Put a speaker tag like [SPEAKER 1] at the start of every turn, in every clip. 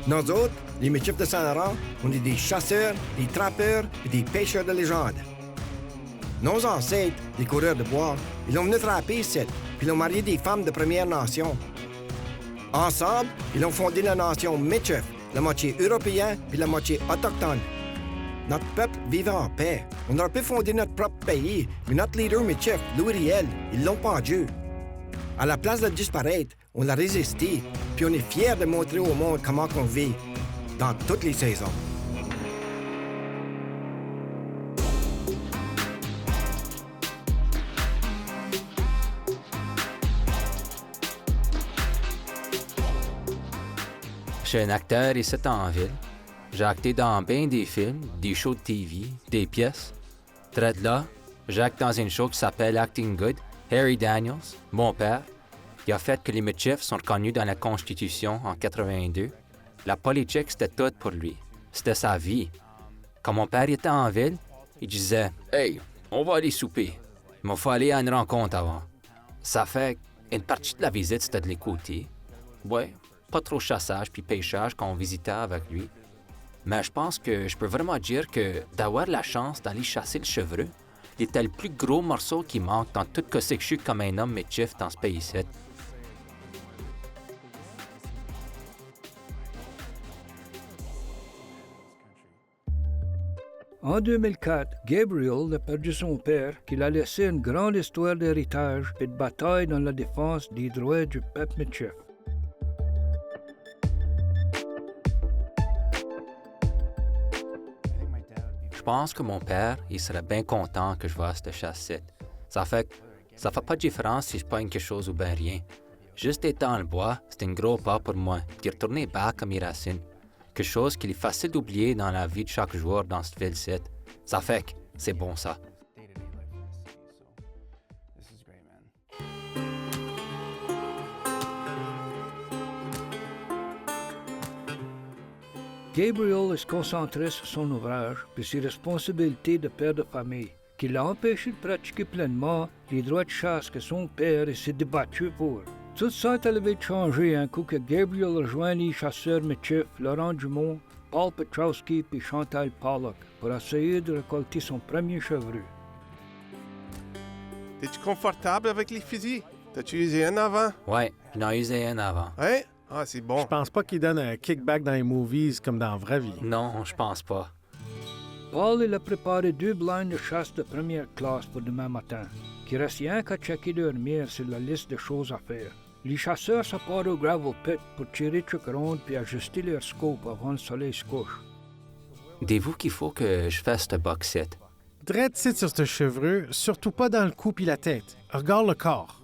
[SPEAKER 1] Nous autres, les Michifs de Saint-Laurent, on est des chasseurs, des trappeurs et des pêcheurs de légende. Nos ancêtres, les coureurs de bois, ils ont venu trapper ici, puis ils ont marié des femmes de Première Nation. Ensemble, ils ont fondé la nation Michif, la moitié européenne puis la moitié autochtone. Notre peuple vivait en paix. On aurait pu fonder notre propre pays, mais notre leader Michif, Louis Riel, ils l'ont pendu. À la place de disparaître, on a résisté, puis on est fiers de montrer au monde comment on vit, dans toutes les saisons.
[SPEAKER 2] Je suis un acteur ici en ville. J'ai acté dans bien des films, des shows de TV, des pièces. Très de là, j'acte dans une show qui s'appelle Acting Good. Harry Daniels, mon père, il a fait que les Michifs sont reconnus dans la Constitution en 82. La politique, c'était tout pour lui. C'était sa vie. Quand mon père était en ville, il disait « Hey, on va aller souper. Mais il faut aller à une rencontre avant. » Ça fait une partie de la visite, c'était de l'écouter. Ouais, pas trop chassage puis pêchage quand on visitait avec lui. Mais je pense que je peux vraiment dire que d'avoir la chance d'aller chasser le chevreux, il était le plus gros morceau qui manque dans tout ce que je suis comme un homme Michif dans ce pays-ci.
[SPEAKER 3] En 2004, Gabriel a perdu son père, qui l'a laissé une grande histoire d'héritage et de bataille dans la défense des droits du peuple Michif.
[SPEAKER 2] Je pense que mon père, il serait bien content que je fasse cette chasse-ci. Ça fait pas de différence si je pogne quelque chose ou bien rien. Juste être dans le bois, c'est un gros pas pour moi, d'y retourner back à mes racines. Quelque chose qu'il est facile d'oublier dans la vie de chaque jour dans cette ville-ci. Ça fait que c'est bon ça.
[SPEAKER 3] Gabriel est concentré sur son ouvrage et ses responsabilités de père de famille, qui l'a empêché de pratiquer pleinement les droits de chasse que son père s'est débattu pour. Tout ça avait changé un coup que Gabriel rejoint les chasseurs Michif, Laurent Dumont, Paul Petrowski et Chantal Pollock pour essayer de récolter son premier chevreux.
[SPEAKER 4] Es-tu confortable avec les fusils? T'as-tu usé un avant?
[SPEAKER 2] Ouais, j'en ai usé un avant.
[SPEAKER 4] Ouais? Ah, c'est bon.
[SPEAKER 5] Je pense pas qu'il donne un kickback dans les movies comme dans la vraie vie.
[SPEAKER 2] Non, je pense pas.
[SPEAKER 3] Paul il a préparé 2 blinds de chasse de première classe pour demain matin, qui reste rien qu'à checker leur mire sur la liste de choses à faire. Les chasseurs se partent au gravel pit pour tirer chaque ronde puis ajuster leur scope avant le soleil se couche.
[SPEAKER 2] Dites-vous qu'il faut que je fasse ce box-set.
[SPEAKER 5] Drette sit sur ce chevreux, surtout pas dans le cou puis la tête. Regarde le corps.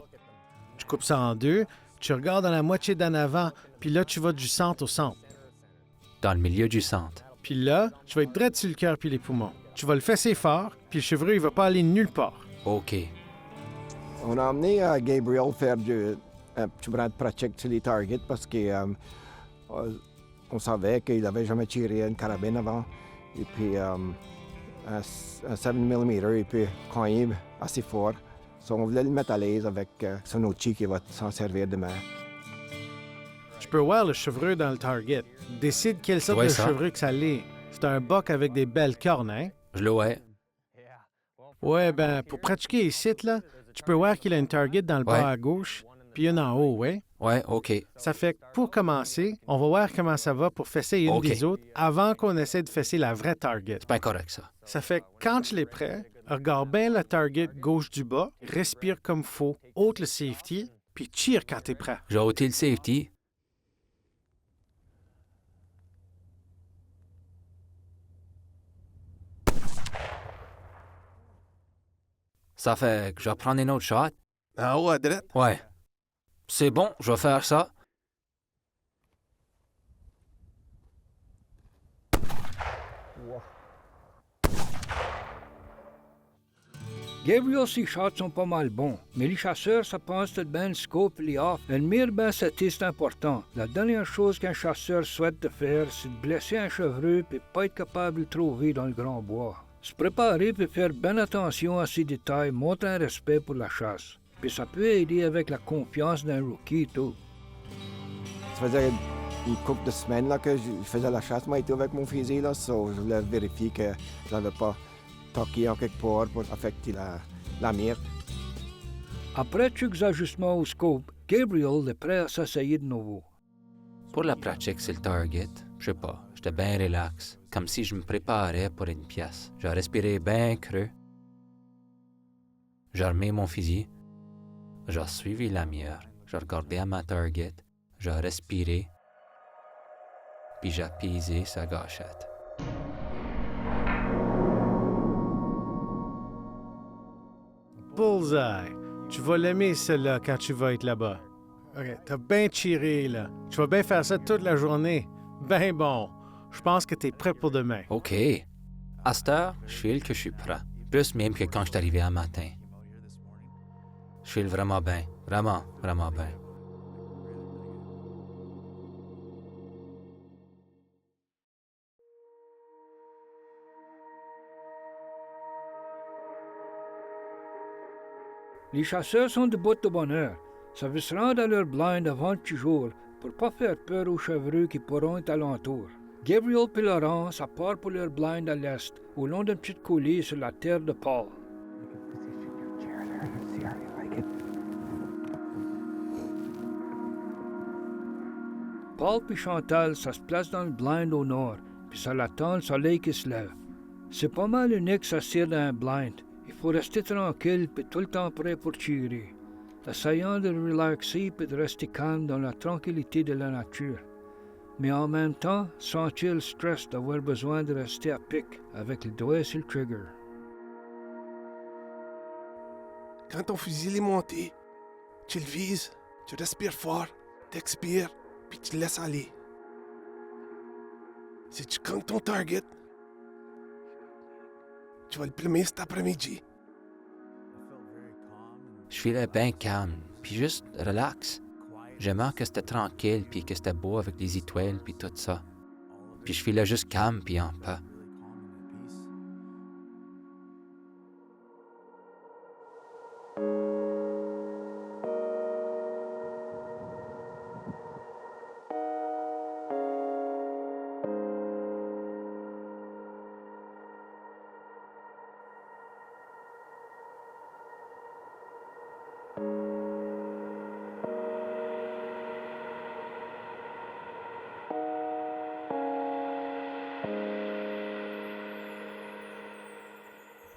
[SPEAKER 5] Tu coupes ça en deux, tu regardes dans la moitié d'en avant, puis là, tu vas du centre au centre.
[SPEAKER 2] Dans le milieu du centre.
[SPEAKER 5] Puis là, tu vas être drette sur le cœur puis les poumons. Tu vas le fesser fort, puis le chevreux, il va pas aller nulle part.
[SPEAKER 2] OK.
[SPEAKER 1] On a emmené Gabriel faire un petit brin de pratique sur les targets parce qu'on savait qu'il n'avait jamais tiré une carabine avant. Et puis, un 7 mm, et puis quand il est assez fort. So, on voulait le mettre à l'aise avec son outil qui va s'en servir demain.
[SPEAKER 5] Tu peux voir le chevreux dans le target. Décide quelle sorte de chevreux que ça l'est. C'est un buck avec des belles cornes, hein?
[SPEAKER 2] Je le vois.
[SPEAKER 5] Ouais, ben, pour pratiquer ici, là, tu peux voir qu'il a une target dans le bas à gauche, puis une en haut, ouais?
[SPEAKER 2] Ouais, OK.
[SPEAKER 5] Ça fait que, pour commencer, on va voir comment ça va pour fesser une des autres avant qu'on essaie de fesser la vraie target.
[SPEAKER 2] C'est pas correct, ça.
[SPEAKER 5] Ça fait que, quand tu l'es prêt, regarde bien la target gauche du bas, respire comme faut, ôte le safety, puis tire quand t'es prêt.
[SPEAKER 2] J'ai ôté le safety. Ça fait que je vais prendre une autre shot.
[SPEAKER 4] En haut à droite?
[SPEAKER 2] Ouais. C'est bon, je vais faire ça.
[SPEAKER 3] Gabriel, ses shots sont pas mal bons, mais les chasseurs, ça pense tout bien le scope et les off. Le mire ben c'est important. La dernière chose qu'un chasseur souhaite de faire, c'est de blesser un chevreux et pas être capable de le trouver dans le grand bois. Se préparer et faire bien attention à ces détails montre un respect pour la chasse. Puis ça peut aider avec la confiance d'un rookie, tout.
[SPEAKER 1] Ça veut dire une couple de semaines là, que je faisais la chasse, moi, et tout avec mon fusil, là, so, je voulais vérifier que je n'avais pas toqué en quelque part pour affecter la mire.
[SPEAKER 3] Après quelques ajustements au scope, Gabriel est prêt à s'essayer de nouveau.
[SPEAKER 2] Pour la pratique sur le target, je sais pas, j'étais bien relax, comme si je me préparais pour une pièce. J'ai respiré bien creux. J'ai remis mon fusil. J'ai suivi la mire. J'ai regardé à ma target. J'ai respiré. Puis j'ai pisé sa gâchette.
[SPEAKER 5] Bullseye. Tu vas l'aimer, celle-là, quand tu vas être là-bas. OK, t'as bien tiré, là. Tu vas bien faire ça toute la journée. Ben bon. Je pense que t'es prêt pour demain.
[SPEAKER 2] OK. À cette heure, je file que je suis prêt. Plus même que quand je suis arrivé un matin. Je file vraiment bien. Vraiment, vraiment bien.
[SPEAKER 3] Les chasseurs sont debout de bonne heure. Ça veut se rendre à leur blind avant le jour pour pas faire peur aux chevreux qui pourront être alentour. Gabriel et Laurence partent pour leur blind à l'est, au long d'une petite coulée sur la terre de Paul. Paul puis Chantal, ça se place dans le blind au nord, puis ça l'attend le soleil qui se lève. C'est pas mal unique s'asseoir dans un blind. Il faut rester tranquille puis tout le temps prêt pour tirer. Essayant de relaxer puis de rester calme dans la tranquillité de la nature. Mais en même temps, sentir le stress d'avoir besoin de rester à pic avec le doigt sur le trigger.
[SPEAKER 4] Quand ton fusil est monté, tu le vises, tu respires fort, t'expires, puis tu le laisses aller. Si tu comptes ton target, tu vas le plumer cet après-midi.
[SPEAKER 2] Je filais bien calme, puis juste relax. J'aimais que c'était tranquille, puis que c'était beau avec les étoiles, puis tout ça. Puis je filais juste calme, puis en paix.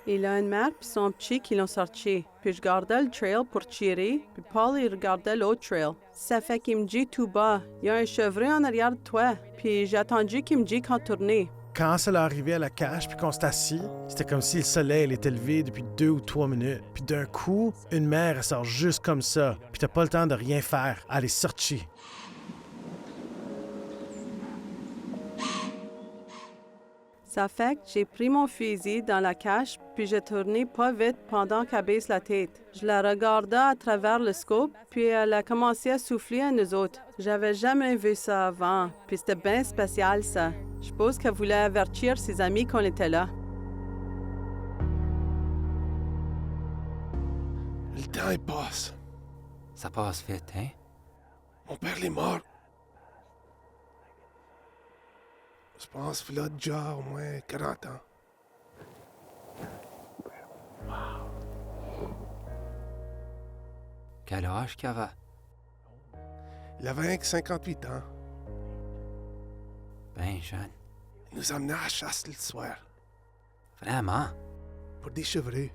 [SPEAKER 6] Il a une mère puis son petit qui l'ont sorti. Puis je gardais le trail pour tirer, puis Paul il regardait l'autre trail. Ça fait qu'il me dit tout bas, il y a un chevreuil en arrière de toi. Puis j'ai attendu qu'il me dit quand tourner.
[SPEAKER 5] Quand ça l'est arrivé à la cache puis qu'on s'est assis, c'était comme si le soleil était levé depuis 2 ou 3 minutes. Puis d'un coup, une mère elle sort juste comme ça. Puis t'as pas le temps de rien faire. Elle est sortie.
[SPEAKER 6] Ça fait que j'ai pris mon fusil dans la cache, puis j'ai tourné pas vite pendant qu'elle baisse la tête. Je la regardais à travers le scope, puis elle a commencé à souffler à nous autres. J'avais jamais vu ça avant, puis c'était bien spécial ça. Je suppose qu'elle voulait avertir ses amis qu'on était là.
[SPEAKER 4] Le temps, il passe.
[SPEAKER 2] Ça passe vite, hein?
[SPEAKER 4] Mon père, il est mort. Je pense qu'il a déjà au moins 40 ans.
[SPEAKER 2] Quel âge qu'il avait?
[SPEAKER 4] Il avait 58 ans.
[SPEAKER 2] Ben jeune.
[SPEAKER 4] Il nous amenait à la chasse le soir.
[SPEAKER 2] Vraiment?
[SPEAKER 4] Pour des chevreuils.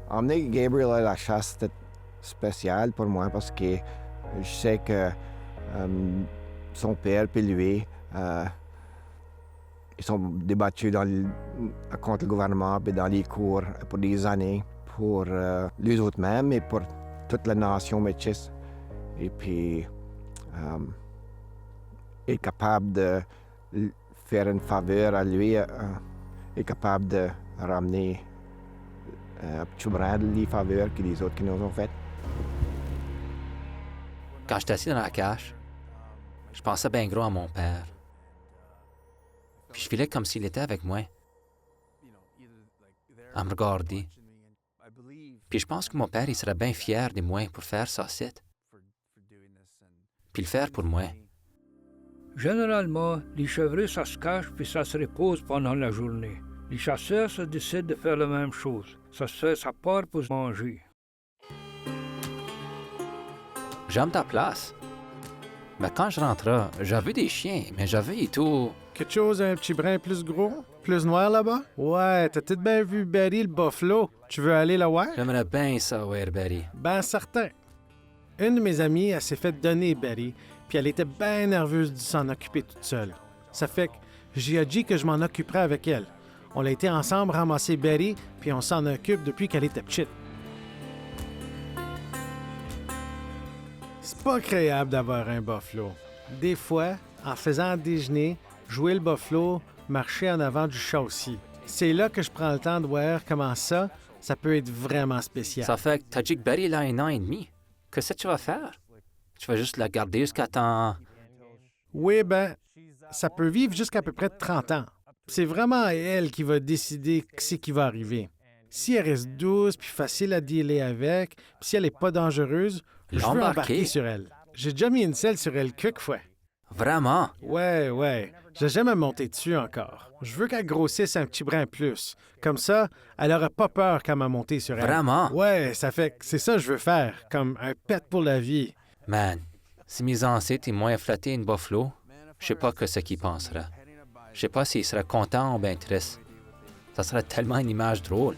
[SPEAKER 1] Emmener Gabriel à la chasse, c'était spécial pour moi parce que je sais que son père et lui, ils sont débattus contre le gouvernement et dans les cours pour des années, pour les autres mêmes et pour toute la nation métisse. Et puis, il est capable de faire une faveur à lui, il est capable de ramener un petit brin de les faveurs que les autres qui nous ont faites.
[SPEAKER 2] Quand j'étais assis dans la cache, je pensais bien gros à mon père. Puis je filais comme s'il était avec moi, à me regarder. Puis je pense que mon père, il serait bien fier de moi pour faire ça, c'est. Puis le faire pour moi.
[SPEAKER 3] Généralement, les chevreuils, ça se cache puis ça se repose pendant la journée. Les chasseurs se décident de faire la même chose. Ça part pour manger.
[SPEAKER 2] J'aime ta place. Mais quand je rentrais, j'avais des chiens, mais j'avais et tout.
[SPEAKER 5] Quelque chose un petit brin plus gros? Plus noir là-bas? Ouais, t'as tout bien vu Barry le buffalo. Tu veux aller le voir?
[SPEAKER 2] J'aimerais bien ça, Barry.
[SPEAKER 5] Ben certain. Une de mes amies, elle s'est fait donner Barry, puis elle était bien nerveuse de s'en occuper toute seule. Ça fait que j'ai dit que je m'en occuperais avec elle. On a été ensemble ramasser Barry, puis on s'en occupe depuis qu'elle était petite. C'est pas agréable d'avoir un buffalo. Des fois, en faisant déjeuner, jouer le buffalo, marcher en avant du chat aussi. C'est là que je prends le temps de voir comment ça peut être vraiment spécial.
[SPEAKER 2] Ça fait que t'as dit que Barry est là 1 an et demi. Qu'est-ce que tu vas faire? Tu vas juste la garder jusqu'à temps...
[SPEAKER 5] Oui, ben, ça peut vivre jusqu'à peu près 30 ans. C'est vraiment elle qui va décider ce qui va arriver. Si elle reste douce puis facile à dealer avec, puis si elle n'est pas dangereuse, je veux embarquer sur elle. J'ai déjà mis une selle sur elle quelquefois.
[SPEAKER 2] Vraiment?
[SPEAKER 5] Ouais. J'ai jamais monté dessus encore. Je veux qu'elle grossisse un petit brin plus. Comme ça, elle n'aura pas peur quand m'a monté sur elle.
[SPEAKER 2] Vraiment?
[SPEAKER 5] Ouais, ça fait que c'est ça que je veux faire, comme un pet pour la vie.
[SPEAKER 2] Man, si mes ancêtres m'ont flatté une buffalo, je sais pas ce qu'ils penseraient. Je sais pas s'ils seraient contents ou bien tristes. Ça serait tellement une image drôle.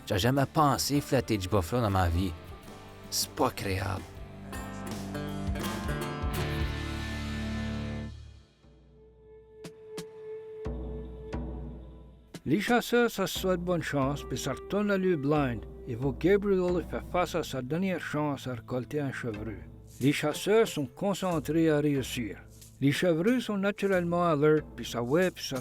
[SPEAKER 2] J'ai jamais pensé flatter du buffalo dans ma vie. C'est pas créable.
[SPEAKER 3] Les chasseurs, ça se souhaite bonne chance, puis ça retourne à lui blind. Et vous, Gabriel fait face à sa dernière chance à récolter un chevreuil. Les chasseurs sont concentrés à réussir. Les chevreuils sont naturellement alertes, puis ça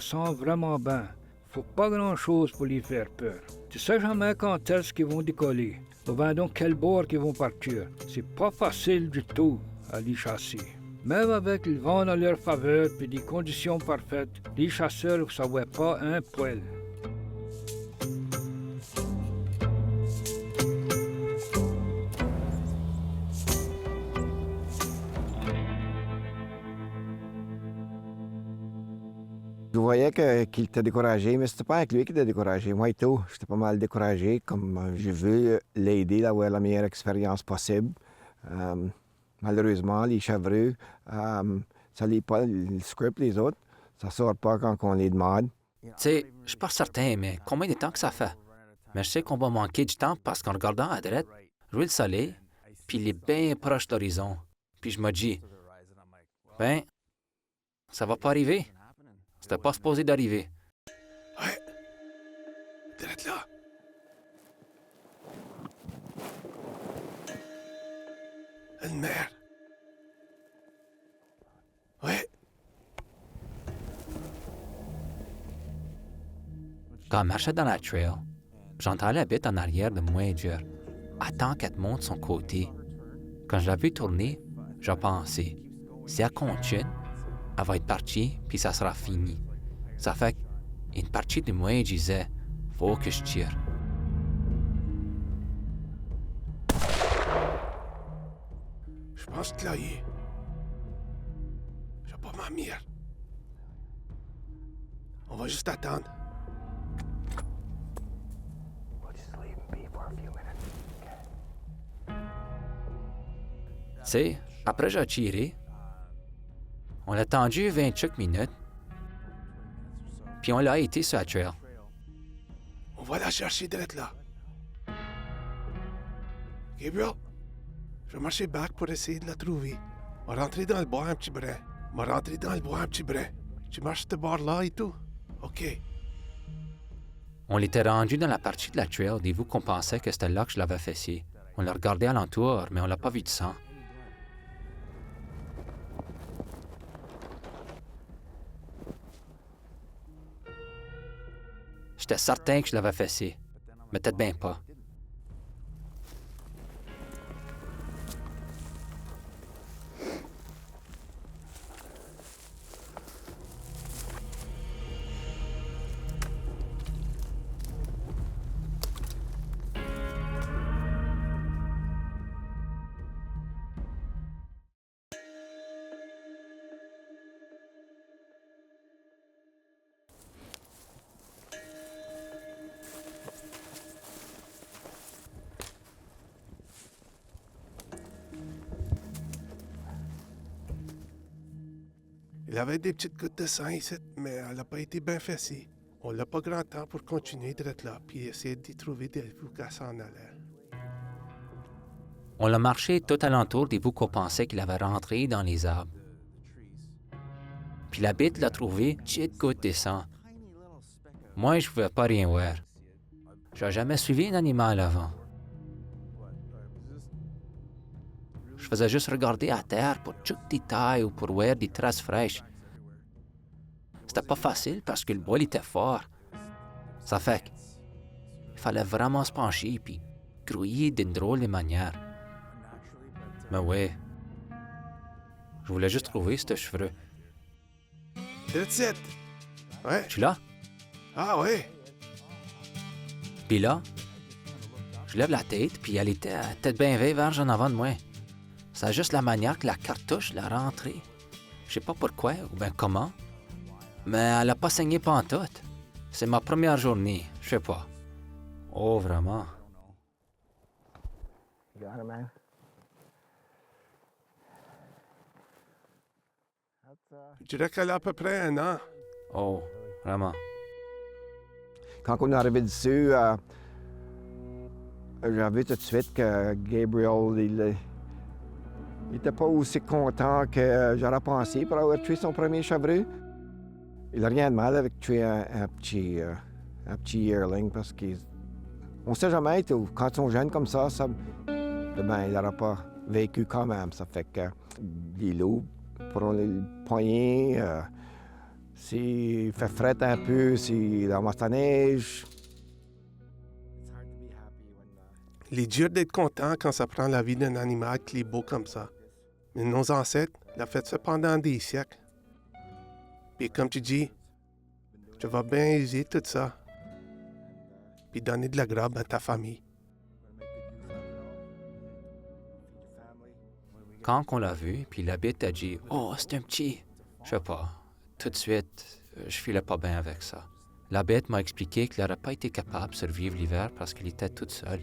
[SPEAKER 3] sent vraiment bien. Faut pas grand-chose pour les faire peur. Tu sais jamais quand est-ce qu'ils vont décoller, ou bien donc quel bord qu'ils vont partir. C'est pas facile du tout à les chasser. Même avec le vent dans leur faveur puis des conditions parfaites, les chasseurs ne savaient pas un poil.
[SPEAKER 1] Je voyais qu'il était découragé, mais c'était pas avec lui qui était découragé. Moi et tout, j'étais pas mal découragé, comme je veux l'aider à avoir la meilleure expérience possible. Malheureusement, les chevreuils, ça lit pas le script, les autres. Ça sort pas quand on les demande.
[SPEAKER 2] Tu sais, je suis pas certain, mais combien de temps que ça fait? Mais je sais qu'on va manquer du temps parce qu'en regardant à droite, je vois le soleil, puis il est bien proche de l'horizon. Puis je me dis, ben, ça va pas arriver. C'était pas supposé d'arriver.
[SPEAKER 4] Ouais. Direct là. Une mère. Ouais.
[SPEAKER 2] Quand je marchais dans la trail, j'entendais la bête en arrière de moi dire « Attends qu'elle te monte son côté. » Quand je l'ai vu tourner, j'ai pensé « Si elle continue, elle va être partie, puis ça sera fini. » Ça fait qu'une partie de moi disait « Faut que je tire. »
[SPEAKER 4] Je pense que là, il est. J'ai pas ma mire. On va juste attendre.
[SPEAKER 2] Tu sais, après j'ai tiré. On a attendu 25 minutes, puis on l'a été sur la trail.
[SPEAKER 4] On va la chercher direct là. Gabriel, je vais marcher back pour essayer de la trouver. On va rentrer dans le bois un petit brin. Tu marches de bord là et tout? OK.
[SPEAKER 2] On était rendu dans la partie de la trail des vous qu'on pensait que c'était là que je l'avais fessé. On l'a regardé alentour, mais on l'a pas vu de sang. J'étais certain que je l'avais fessé, mais peut-être bien pas.
[SPEAKER 4] Il avait des petites gouttes de sang ici, mais elle n'a pas été bien fessée. On n'a pas grand temps pour continuer d'être là puis essayer d'y trouver des bouts qu'elle s'en allait.
[SPEAKER 2] On l'a marché tout alentour des bouts qu'on pensait qu'il avait rentrés dans les arbres. Puis la bête l'a trouvé, petite goutte de sang. Moi, je pouvais pas rien voir. J'ai jamais suivi un animal avant. Je faisais juste regarder à terre pour toutes des tailles ou pour voir des traces fraîches. C'était pas facile parce que le bois était fort. Ça fait qu'il fallait vraiment se pencher puis grouiller d'une drôle de manière. Mais ouais, je voulais juste trouver ce cheveu.
[SPEAKER 4] That's it! Ouais.
[SPEAKER 2] Tu là?
[SPEAKER 4] Ah ouais!
[SPEAKER 2] Puis là, je lève la tête, puis elle était tête bien verge en avant de moi. C'est juste la manière que la cartouche l'a rentrée. Je sais pas pourquoi ou bien comment, mais elle a pas saigné pantoute. C'est ma première journée, je sais pas. Oh, vraiment?
[SPEAKER 4] Je dirais qu'elle a à peu près un an.
[SPEAKER 2] Oh, vraiment?
[SPEAKER 1] Quand on est arrivé dessus, j'ai vu tout de suite que Gabriel, il était pas aussi content que j'aurais pensé pour avoir tué son premier chevreuil. Il n'a rien de mal avec tuer un petit yearling parce qu'on ne sait jamais, quand on est jeune comme ça, ben, il n'aura pas vécu quand même. Ça fait que les loups pourront le poigner. S'il fait fret un peu, s'il ramasse la neige.
[SPEAKER 4] Il est dur d'être content quand ça prend la vie d'un animal qui est beau comme ça. Mais nos ancêtres l'ont fait ça pendant des siècles. Puis comme tu dis, tu vas bien user tout ça. Puis donner de la grappe à ta famille.
[SPEAKER 2] Quand on l'a vu, puis la bête a dit « Oh, c'est un petit... » Je sais pas. Tout de suite, je filais pas bien avec ça. La bête m'a expliqué qu'il n'aurait pas été capable de survivre l'hiver parce qu'il était tout seul.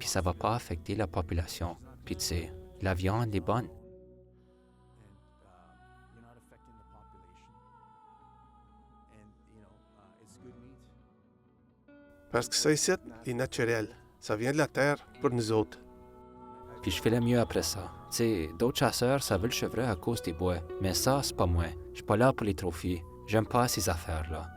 [SPEAKER 2] Puis ça va pas affecter la population. Puis tu sais, la viande est bonne.
[SPEAKER 4] Parce que ça ici est naturel. Ça vient de la terre pour nous autres.
[SPEAKER 2] Puis je filais mieux après ça. Tu sais, d'autres chasseurs, ça veut le chevreuil à cause des bois. Mais ça, c'est pas moi. Je suis pas là pour les trophées. J'aime pas ces affaires-là.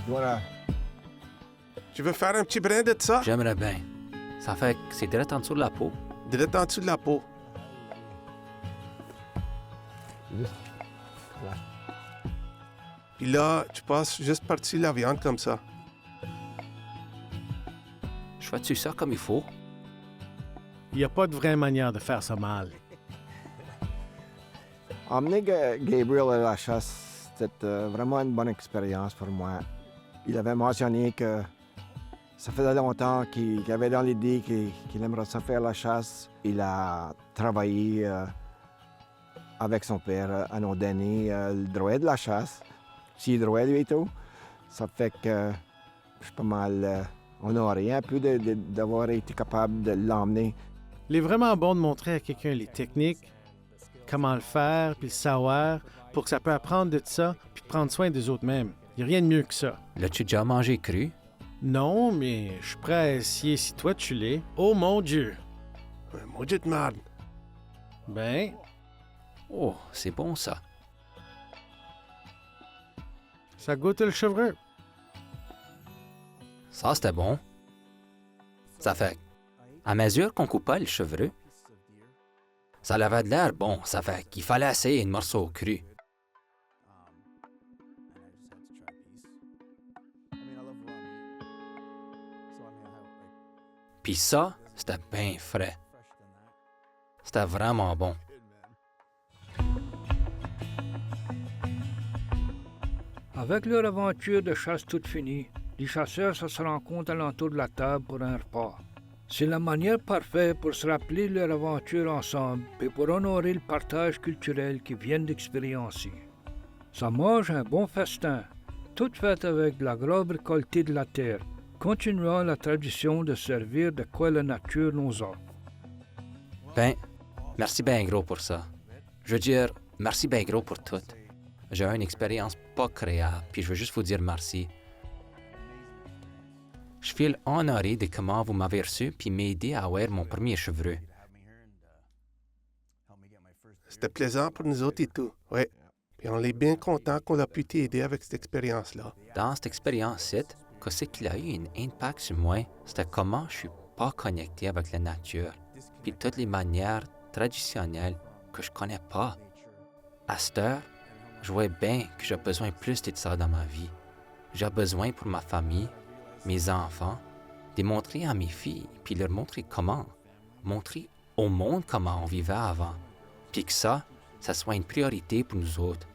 [SPEAKER 1] Voilà.
[SPEAKER 4] Tu veux faire un petit brin de ça?
[SPEAKER 2] J'aimerais bien. Ça fait que c'est direct en dessous de la peau.
[SPEAKER 4] Direct en dessous de la peau. Puis là, tu passes juste par-dessus la viande comme ça.
[SPEAKER 2] Je fais-tu ça comme il faut?
[SPEAKER 5] Il n'y a pas de vraie manière de faire ça mal.
[SPEAKER 1] Emmener Gabriel à la chasse, c'était vraiment une bonne expérience pour moi. Il avait mentionné que ça faisait longtemps qu'il avait dans l'idée qu'il aimerait ça faire la chasse. Il a travaillé avec son père à nous donner le droit de la chasse. Si le droit lui et tout, ça fait que je suis pas mal honoré un peu d'avoir été capable de l'emmener.
[SPEAKER 5] Il est vraiment bon de montrer à quelqu'un les techniques, comment le faire, puis le savoir, pour que ça peut apprendre de ça, puis prendre soin des autres mêmes. Il n'y a rien de mieux que ça.
[SPEAKER 2] L'as-tu déjà mangé cru?
[SPEAKER 5] Non, mais je suis prêt à essayer si toi tu l'es. Oh mon Dieu!
[SPEAKER 4] Un maudit de merde.
[SPEAKER 5] Ben,
[SPEAKER 2] Oh, c'est bon ça.
[SPEAKER 5] ça goûte le chevreuil.
[SPEAKER 2] Ça, c'était bon. Ça fait... À mesure qu'on coupait le chevreuil, ça avait de l'air bon. Ça fait qu'il fallait essayer un morceau cru. Puis ça, c'était bien frais. C'était vraiment bon.
[SPEAKER 3] Avec leur aventure de chasse toute finie, les chasseurs se rencontrent alentour de la table pour un repas. C'est la manière parfaite pour se rappeler leur aventure ensemble et pour honorer le partage culturel qu'ils viennent d'expériencer. Ça mange un bon festin, tout fait avec de la grosse récoltée de la terre, continuant la tradition de servir de quoi la nature nous offre.
[SPEAKER 2] Ben, merci bien gros pour ça. Je veux dire, merci bien gros pour tout. J'ai eu une expérience pas créable, puis je veux juste vous dire merci. Je suis honoré de comment vous m'avez reçu puis m'aider à avoir mon premier chevreux.
[SPEAKER 4] C'était plaisant pour nous autres et tout, ouais. Puis on est bien content qu'on a pu t'aider avec cette expérience-là.
[SPEAKER 2] Dans cette expérience-ci, ce qui a eu un impact sur moi, c'était comment je suis pas connecté avec la nature, puis toutes les manières traditionnelles que je connais pas. À cette heure, je vois bien que j'ai besoin plus de ça dans ma vie. J'ai besoin pour ma famille, mes enfants, de montrer à mes filles, puis leur montrer comment, montrer au monde comment on vivait avant, puis que ça soit une priorité pour nous autres.